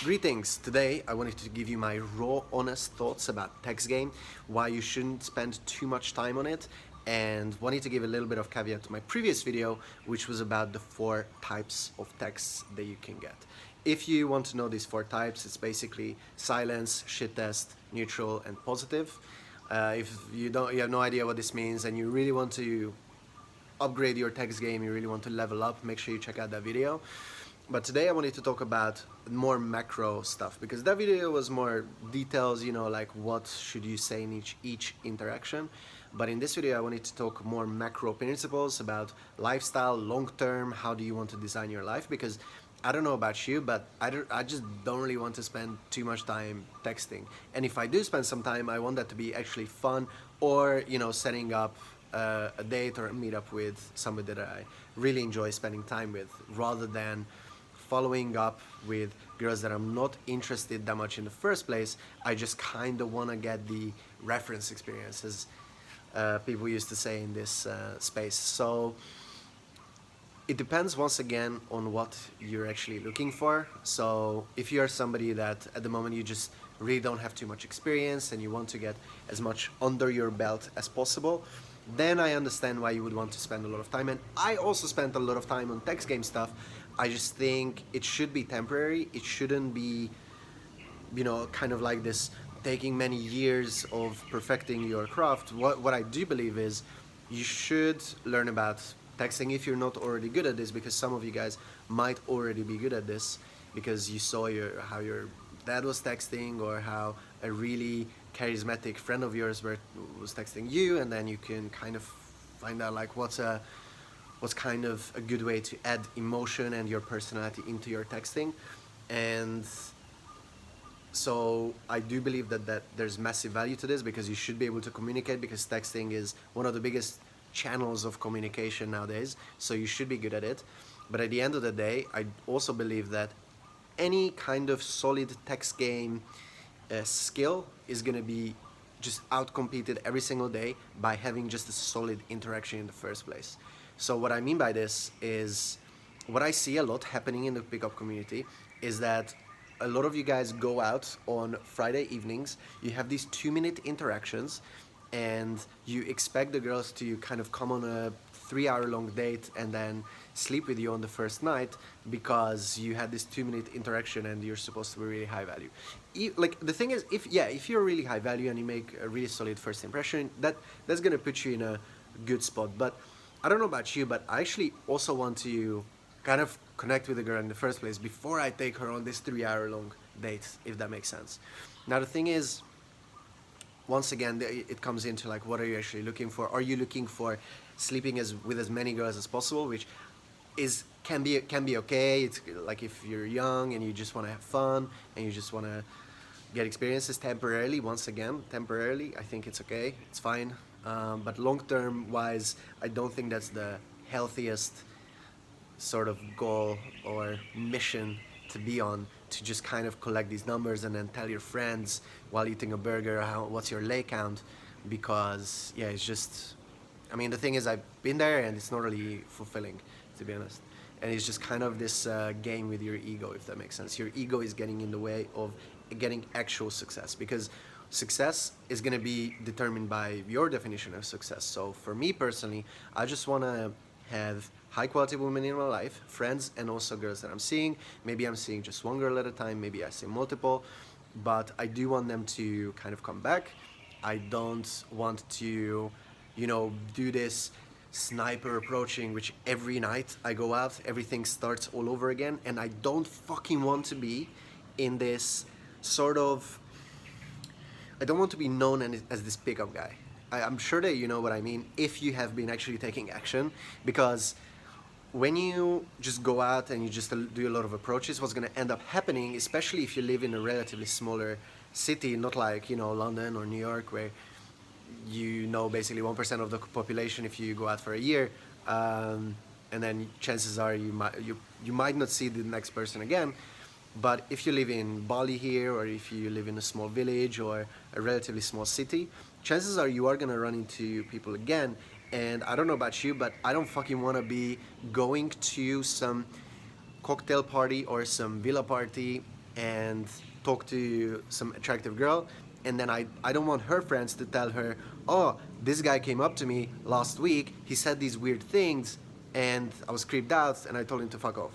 Greetings! Today I wanted to give you my raw, honest thoughts about Textgame, why you shouldn't spend too much time on it, and wanted to give a little bit of caveat to my previous video, which was about the 4 types of texts that you can get. If you want to know these 4 types, it's basically silence, shit test, neutral, and positive. If you have no idea what this means and you really want to upgrade your text game, you really want to level up, make sure you check out that video. But today I wanted to talk about more macro stuff because that video was more details, like what should you say in each interaction. But in this video I wanted to talk more macro principles about lifestyle, long term, how do you want to design your life, because I don't know about you, but I just don't really want to spend too much time texting. And if I do spend some time, I want that to be actually fun, or setting up a date or a meetup with somebody that I really enjoy spending time with, rather than following up with girls that I'm not interested that much in the first place. I just kind of want to get the reference experience, as people used to say in this space. So it depends once again on what you're actually looking for. So if you're somebody that at the moment you just really don't have too much experience and you want to get as much under your belt as possible, then I understand why you would want to spend a lot of time. And I also spent a lot of time on text game stuff. I just think it should be temporary. It shouldn't be, kind of like this taking many years of perfecting your craft. What I do believe is you should learn about texting if you're not already good at this, because some of you guys might already be good at this because you saw how your dad was texting, or how a really charismatic friend of yours was texting you, and then you can kind of find out like what's kind of a good way to add emotion and your personality into your texting. And so I do believe that there's massive value to this, because you should be able to communicate, because texting is one of the biggest channels of communication nowadays, so you should be good at it. But at the end of the day, I also believe that any kind of solid text game skill is going to be just outcompeted every single day by having just a solid interaction in the first place. So what I mean by this is, what I see a lot happening in the pickup community is that a lot of you guys go out on Friday evenings, you have these 2-minute interactions, and you expect the girls to kind of come on a 3-hour-long date and then sleep with you on the first night because you had this 2-minute interaction and you're supposed to be really high value. Like, the thing is, if you're really high value and you make a really solid first impression, that's gonna put you in a good spot. But I don't know about you, but I actually also want to kind of connect with the girl in the first place before I take her on this 3-hour-long date, if that makes sense. Now the thing is, once again, it comes into like, what are you actually looking for? Are you looking for sleeping with as many girls as possible, which can be okay? It's like if you're young and you just want to have fun and you just want to get experiences temporarily. Once again, temporarily, I think it's okay, it's fine. But long-term wise, I don't think that's the healthiest sort of goal or mission to be on, to just kind of collect these numbers and then tell your friends while eating a burger what's your lay count. Because it's just, I mean, the thing is, I've been there and it's not really fulfilling, to be honest. And it's just kind of this game with your ego, if that makes sense. Your ego is getting in the way of getting actual success, because success is going to be determined by your definition of success. So for me personally, I just want to have high quality women in my life, friends, and also girls that I'm seeing. Maybe I'm seeing just one girl at a time, maybe I see multiple, but I do want them to kind of come back. I don't want to, do this sniper approaching, which every night I go out, everything starts all over again, and I don't fucking want to be in this sort of, I don't want to be known as this pickup guy. I'm sure that you know what I mean if you have been actually taking action, because when you just go out and you just do a lot of approaches, what's going to end up happening, especially if you live in a relatively smaller city, not like, London or New York, where basically 1% of the population if you go out for a year, and then chances are you might not see the next person again. But if you live in Bali here, or if you live in a small village or a relatively small city, chances are you are going to run into people again. And I don't know about you, but I don't fucking want to be going to some cocktail party or some villa party and talk to some attractive girl, and then I don't want her friends to tell her, oh, this guy came up to me last week, he said these weird things, and I was creeped out, and I told him to fuck off.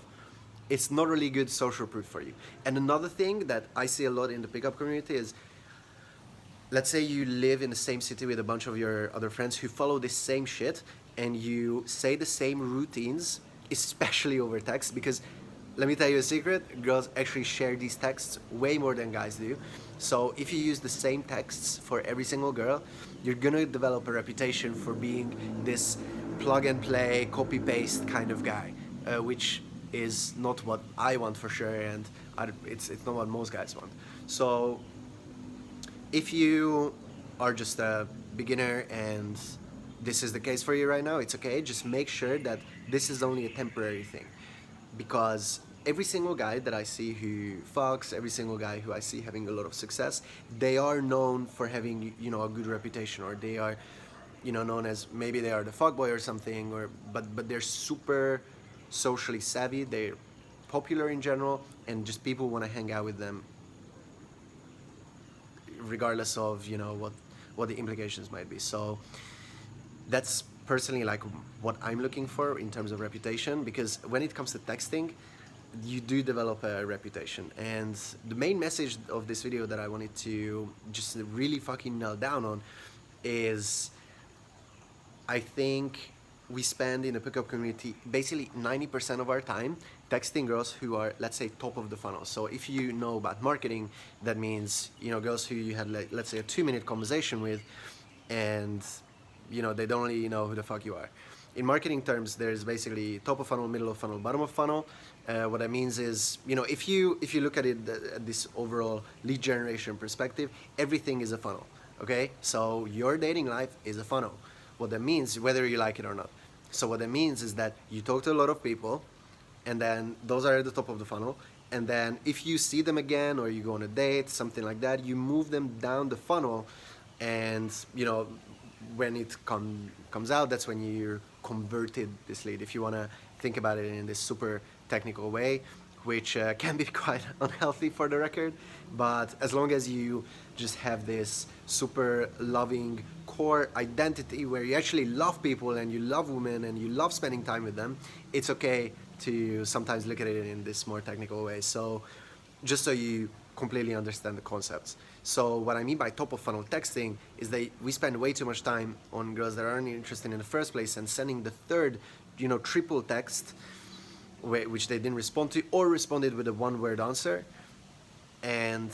It's not really good social proof for you. And another thing that I see a lot in the pickup community is, let's say you live in the same city with a bunch of your other friends who follow this same shit, and you say the same routines, especially over text, because let me tell you a secret, girls actually share these texts way more than guys do. So if you use the same texts for every single girl, you're gonna develop a reputation for being this plug and play, copy paste kind of guy, which is not what I want for sure, and it's not what most guys want. So if you are just a beginner and this is the case for you right now, it's okay. Just make sure that this is only a temporary thing. Because every single guy that I see who fucks, every single guy who I see having a lot of success, they are known for having, a good reputation, or they are, known as, maybe they are the fuckboy or something, or but they're super socially savvy, they're popular in general, and just people want to hang out with them regardless of what the implications might be. So that's personally like what I'm looking for in terms of reputation, because when it comes to texting, you do develop a reputation. And the main message of this video that I wanted to just really fucking nail down on is, I think we spend in the pickup community basically 90% of our time texting girls who are, let's say, top of the funnel. So if you know about marketing, that means, girls who you had, like, let's say, a 2-minute conversation with, and, they don't really know who the fuck you are. In marketing terms, there's basically top of funnel, middle of funnel, bottom of funnel. What that means is, if you look at it at this overall lead generation perspective, everything is a funnel, okay? So your dating life is a funnel. What that means, whether you like it or not. So what that means is that you talk to a lot of people, and then those are at the top of the funnel, and then if you see them again, or you go on a date, something like that, you move them down the funnel, and when it comes out, that's when you converted this lead, if you want to think about it in this super technical way, which can be quite unhealthy for the record, but as long as you just have this super loving core identity where you actually love people and you love women and you love spending time with them, it's okay to sometimes look at it in this more technical way. So just so you completely understand the concepts. So what I mean by top of funnel texting is that we spend way too much time on girls that aren't interested in the first place, and sending the third, triple text, which they didn't respond to, or responded with a one-word answer. And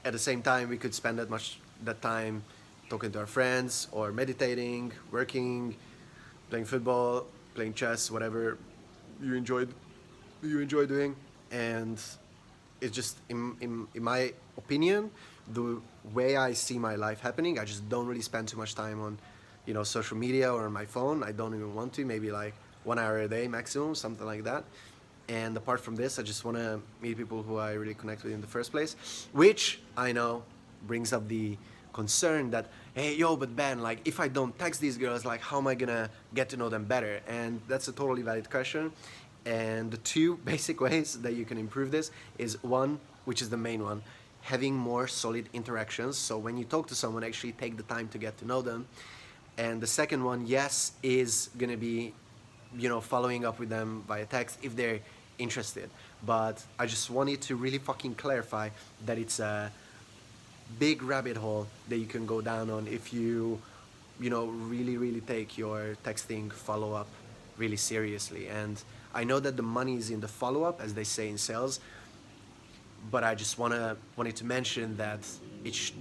at the same time, we could spend that time talking to our friends, or meditating, working, playing football, playing chess, whatever you enjoy doing. And it's just, in my opinion, the way I see my life happening, I just don't really spend too much time on, social media or on my phone. I don't even want to, maybe like 1 hour a day maximum, something like that. And apart from this, I just want to meet people who I really connect with in the first place, which I know brings up the concern that, hey, yo, but Ben, like, if I don't text these girls, like, how am I gonna get to know them better? And that's a totally valid question. And the two basic ways that you can improve this is, one, which is the main one, having more solid interactions. So when you talk to someone, actually take the time to get to know them. And the second one, yes, is gonna be, following up with them via text if they're interested. But I just wanted to really fucking clarify that it's a big rabbit hole that you can go down on if you really, really take your texting follow-up really seriously. And I know that the money is in the follow-up, as they say in sales, but I just wanted to mention that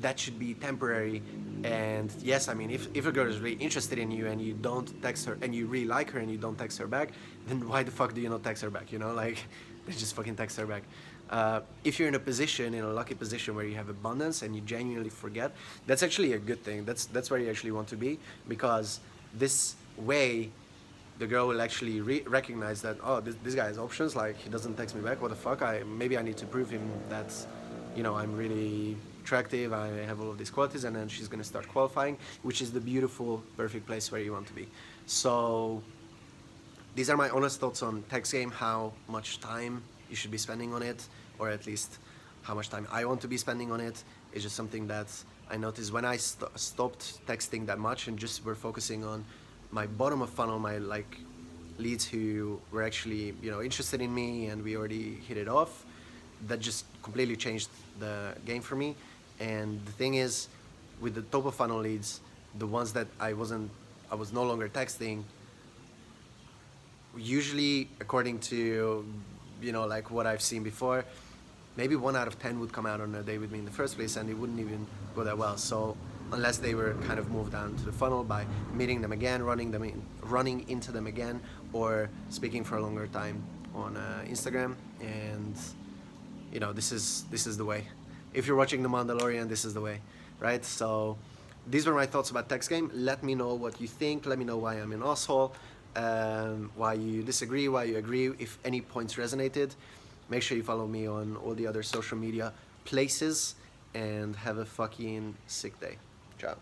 that should be temporary. And yes, I mean, if a girl is really interested in you and you don't text her, and you really like her and you don't text her back, then why the fuck do you not text her back? Like, just fucking text her back. If you're in a lucky position where you have abundance and you genuinely forget, that's actually a good thing. That's where you actually want to be, because this way the girl will actually recognize that, oh, this guy has options, like, he doesn't text me back, what the fuck, maybe I need to prove him that, I'm really attractive, I have all of these qualities, and then she's gonna start qualifying, which is the beautiful, perfect place where you want to be. So these are my honest thoughts on Textgame, how much time you should be spending on it, or at least how much time I want to be spending on it. It's just something that I noticed when I stopped texting that much and just were focusing on my bottom of funnel, my like leads who were actually, you know, interested in me and we already hit it off. That just completely changed the game for me. And the thing is, with the top of funnel leads, the ones that I was no longer texting, usually according to, you know, like what I've seen before, maybe 1 out of 10 would come out on a day with me in the first place, and it wouldn't even go that well. So unless they were kind of moved down to the funnel by meeting them again, running into them again, or speaking for a longer time on Instagram. And you know, this is the way. If you're watching The Mandalorian, this is the way, right? So these were my thoughts about Textgame. Let me know what you think. Let me know why I'm an asshole, why you disagree, why you agree, if any points resonated. Make sure you follow me on all the other social media places, and have a fucking sick day. Ciao.